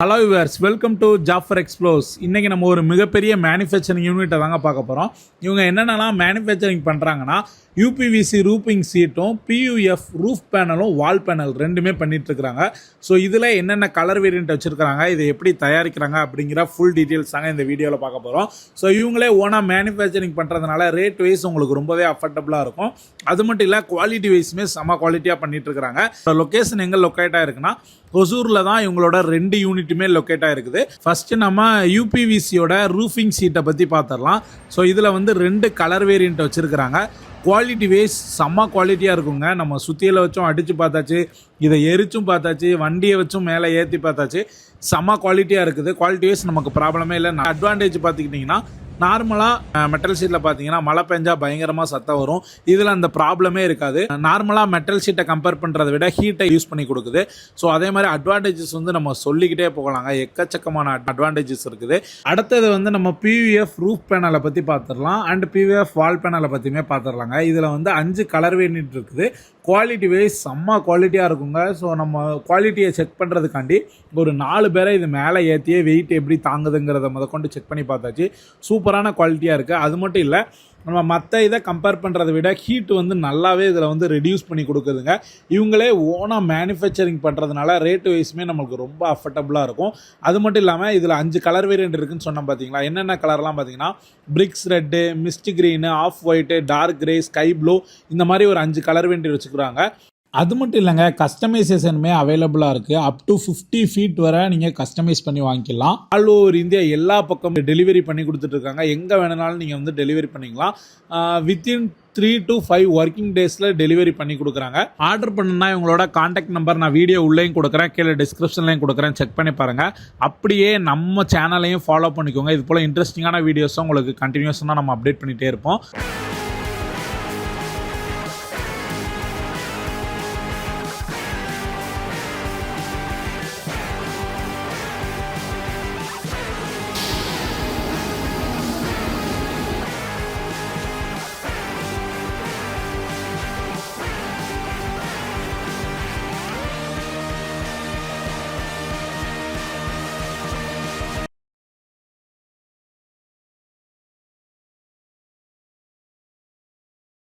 Hello viewers, welcome to Jafar explores. இன்றைக்கி நம்ம ஒரு மிகப்பெரிய மேனுஃபேக்சரிங் யூனிட்டை தாங்க பார்க்க போகிறோம். இவங்க என்னென்னலாம் மேனுஃபேக்சரிங் பண்ணுறாங்கன்னா, யூபிவிசி ரூஃபிங் சீட்டும் பியூஎஃப் ரூஃப் பேனலும் வால் பேனல் ரெண்டுமே பண்ணிகிட்ருக்குறாங்க. ஸோ இதில் என்னென்ன கலர் வேரியண்ட் வச்சுருக்காங்க, இதை எப்படி தயாரிக்கிறாங்க அப்படிங்கிற ஃபுல் டீட்டெயில்ஸ் தாங்க இந்த வீடியோவில் பார்க்க போகிறோம். ஸோ இவங்களே ஓனாக மேனுஃபேக்சரிங் பண்ணுறதுனால ரேட் வைஸ் உங்களுக்கு ரொம்பவே அஃபர்டபுளாக இருக்கும். அது மட்டும் இல்லை, குவாலிட்டி வைஸுமே செம்ம குவாலிட்டியாக பண்ணிகிட்ருக்குறாங்க. லொக்கேஷன் எங்கே லொக்கேட் ஆகிருக்குன்னா, ஒசூரில் தான் இவங்களோட 2 யூனிட்டுமே லொக்கேட் ஆகிருக்குது. ஃபஸ்ட்டு நம்ம யூபிவிசியோட ரூஃபிங் சீட்டை பற்றி பார்த்துடலாம். ஸோ இதில் வந்து 2 கலர் வேரியண்ட் வச்சுருக்கிறாங்க. குவாலிட்டி வைஸ் செம்ம குவாலிட்டியாக இருக்குங்க. நம்ம சுத்தியில் வச்சும் அடித்து பார்த்தாச்சு, இதை எரிச்சும் பார்த்தாச்சு, வண்டியை வச்சும் மேலே ஏற்றி பார்த்தாச்சு. செம்ம குவாலிட்டியாக இருக்குது. குவாலிட்டி வைஸ் நமக்கு ப்ராப்ளமே இல்லை. அட்வான்டேஜ் பார்த்துக்கிட்டிங்கன்னா, நார்மலாக மெட்டல் ஷீட்டில் பார்த்தீங்கன்னா மழை பெஞ்சா பயங்கரமாக சத்தம் வரும். இதில் அந்த ப்ராப்ளமே இருக்காது. நார்மலாக மெட்டல் ஷீட்டை கம்பேர் பண்ணுறதை விட ஹீட்டை யூஸ் பண்ணி கொடுக்குது. ஸோ அதே மாதிரி அட்வான்டேஜஸ் வந்து நம்ம சொல்லிக்கிட்டே போகலாங்க. எக்கச்சக்கமான அட்வான்டேஜஸ் இருக்குது. அடுத்தது வந்து நம்ம பியூஎஃப் ரூஃப் பேனலை பற்றி பார்த்துடலாம். அண்ட் பியூஎஃப் வால் பேனலை பற்றியுமே பார்த்துடலாங்க. இதில் வந்து 5 கலர் வேரியண்ட் இருக்குது. குவாலிட்டி வைஸ் செம்ம குவாலிட்டியாக இருக்குங்க. ஸோ நம்ம குவாலிட்டியை செக் பண்ணுறதுக்காண்டி ஒரு 4 பேரை இது மேலே ஏற்றியே வெயிட் எப்படி தாங்குதுங்கிறத முதற்கொண்டு செக் பண்ணி பார்த்தாச்சு. சூப்பரான குவாலிட்டியாக இருக்குது. அது மட்டும் இல்லை, நம்ம மற்ற இதை கம்பேர் பண்ணுறதை விட ஹீட் வந்து நல்லாவே இதில் வந்து ரெடியூஸ் பண்ணி கொடுக்குதுங்க. இவங்களே ஓனாக மேனுஃபேக்சரிங் பண்ணுறதுனால ரேட்டு வைஸுமே நம்மளுக்கு ரொம்ப அஃபர்டபுளாக இருக்கும். அது மட்டும் இல்லாமல் இதில் 5 கலர் வேரியண்ட் இருக்குதுன்னு சொன்னோம் பார்த்தீங்களா. என்னென்ன கலர்லாம் பார்த்தீங்கன்னா, bricks red, mist green, off white, dark grey, sky blue, இந்த மாதிரி ஒரு 5 கலர் வேரியண்ட் வச்சுக்கிறாங்க. அது மட்டும் இல்லைங்க, கஸ்டமைசேஷனுமே அவைலபிளாக இருக்குது. அப் டு 50 ஃபீட் வரை நீங்கள் கஸ்டமைஸ் பண்ணி வாங்கிக்கலாம். ஆல் ஓவர் இந்தியா எல்லா பக்கமும் டெலிவரி பண்ணி கொடுத்துட்ருக்காங்க. எங்கே வேணுனாலும் நீங்கள் வந்து டெலிவரி பண்ணிக்கலாம். வித்தின் 3 to 5 ஒர்க்கிங் டேஸில் டெலிவரி பண்ணி கொடுக்குறாங்க. ஆர்டர் பண்ணுன்னா இவங்களோட காண்டாக்ட் நம்பர் நான் வீடியோ உள்ளேயும் கொடுக்குறேன், கீழே டிஸ்கிரிப்ஷன்லையும் கொடுக்குறேன், செக் பண்ணி பாருங்கள். அப்படியே நம்ம சேனலையும் ஃபாலோ பண்ணிக்கோங்க. இது போல் இன்ட்ரெஸ்டிங்கான வீடியோஸும் உங்களுக்கு கண்டினியூஸாக நம்ம அப்டேட் பண்ணிகிட்டே இருப்போம்.